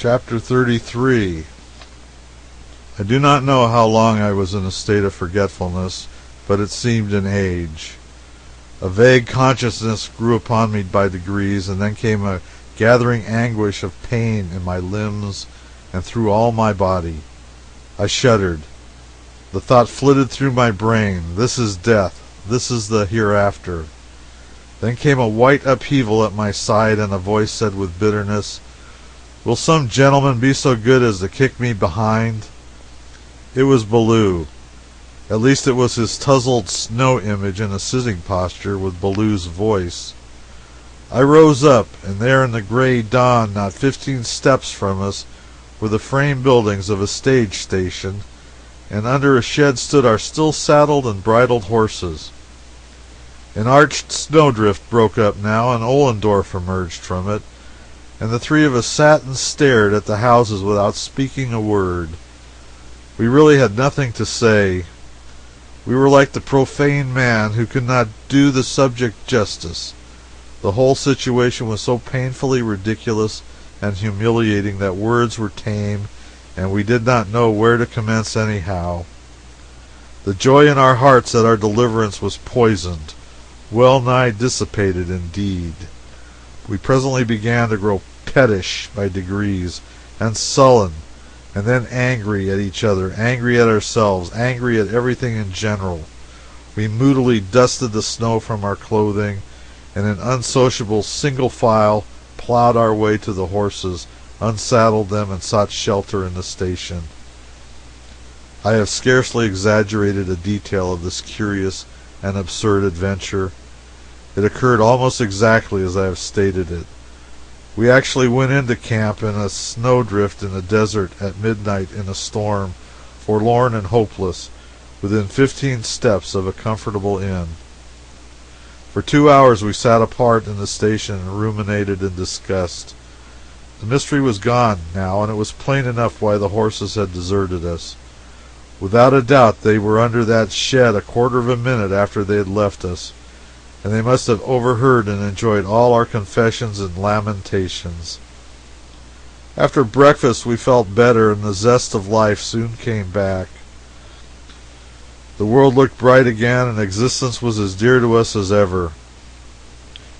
Chapter 33. I do not know how long I was in a state of forgetfulness, but it seemed an age. A vague consciousness grew upon me by degrees, and then came a gathering anguish of pain in my limbs and through all my body. I shuddered. The thought flitted through my brain, "This is death. This is the hereafter." Then came a white upheaval at my side, and a voice said with bitterness, "Will some gentleman be so good as to kick me behind?" It was Baloo. At least it was his tousled snow image in a sitting posture with Baloo's voice. I rose up, and there in the gray dawn, not 15 steps from us, were the frame buildings of a stage station, and under a shed stood our still saddled and bridled horses. An arched snowdrift broke up now, and Ollendorf emerged from it, and the three of us sat and stared at the houses without speaking a word. We really had nothing to say. We were like the profane man who could not do the subject justice. The whole situation was so painfully ridiculous and humiliating that words were tame, and we did not know where to commence anyhow. The joy in our hearts at our deliverance was poisoned, well nigh dissipated indeed. We presently began to grow pettish by degrees, and sullen, and then angry at each other, angry at ourselves, angry at everything in general. We moodily dusted the snow from our clothing, and in unsociable single file plowed our way to the horses, unsaddled them, and sought shelter in the station. I have scarcely exaggerated a detail of this curious and absurd adventure. It occurred almost exactly as I have stated it. We actually went into camp in a snowdrift in the desert at midnight in a storm, forlorn and hopeless, within 15 steps of a comfortable inn. For 2 hours we sat apart in the station and ruminated in disgust. The mystery was gone now, and it was plain enough why the horses had deserted us. Without a doubt they were under that shed a quarter of a minute after they had left us, and they must have overheard and enjoyed all our confessions and lamentations. After breakfast we felt better, and the zest of life soon came back. The world looked bright again, and existence was as dear to us as ever.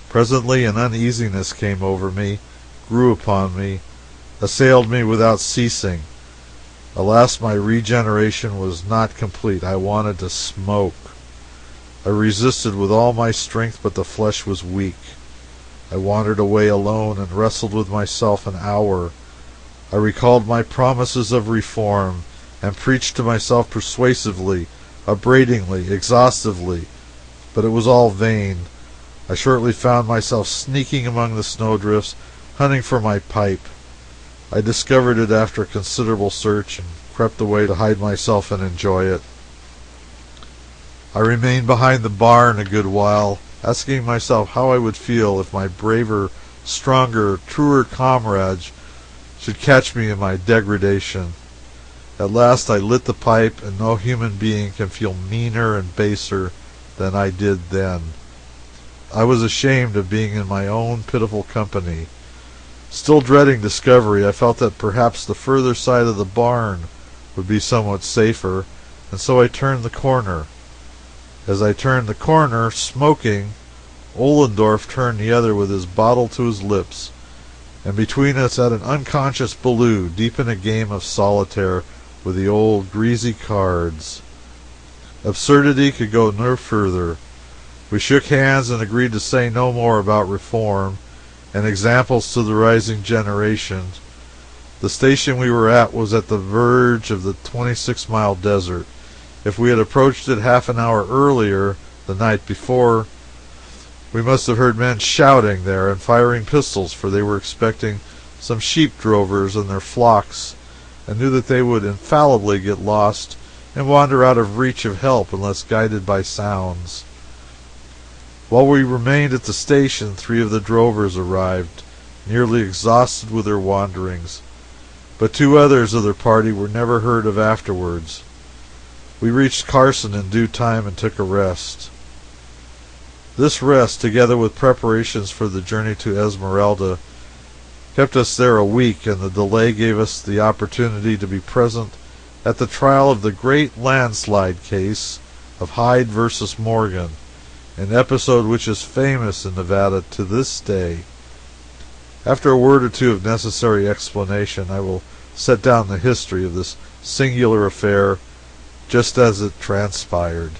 Presently an uneasiness came over me, grew upon me, assailed me without ceasing. Alas, my regeneration was not complete. I wanted to smoke. I resisted with all my strength, but the flesh was weak. I wandered away alone and wrestled with myself an hour. I recalled my promises of reform, and preached to myself persuasively, upbraidingly, exhaustively, but it was all vain. I shortly found myself sneaking among the snowdrifts, hunting for my pipe. I discovered it after a considerable search, and crept away to hide myself and enjoy it. I remained behind the barn a good while, asking myself how I would feel if my braver, stronger, truer comrades should catch me in my degradation. At last I lit the pipe, and no human being can feel meaner and baser than I did then. I was ashamed of being in my own pitiful company. Still dreading discovery, I felt that perhaps the further side of the barn would be somewhat safer, and so I turned the corner. As I turned the corner, smoking, Ollendorf turned the other with his bottle to his lips, and between us sat an unconscious Baloo, deep in a game of solitaire with the old greasy cards. Absurdity could go no further. We shook hands and agreed to say no more about reform and examples to the rising generation. The station we were at was at the verge of the 26-mile desert. If we had approached it half an hour earlier, the night before, we must have heard men shouting there and firing pistols, for they were expecting some sheep drovers and their flocks, and knew that they would infallibly get lost and wander out of reach of help unless guided by sounds. While we remained at the station, 3 of the drovers arrived, nearly exhausted with their wanderings, but 2 others of their party were never heard of afterwards. We reached Carson in due time and took a rest. This rest, together with preparations for the journey to Esmeralda, kept us there a week, and the delay gave us the opportunity to be present at the trial of the great landslide case of Hyde versus Morgan, an episode which is famous in Nevada to this day. After a word or two of necessary explanation, I will set down the history of this singular affair just as it transpired.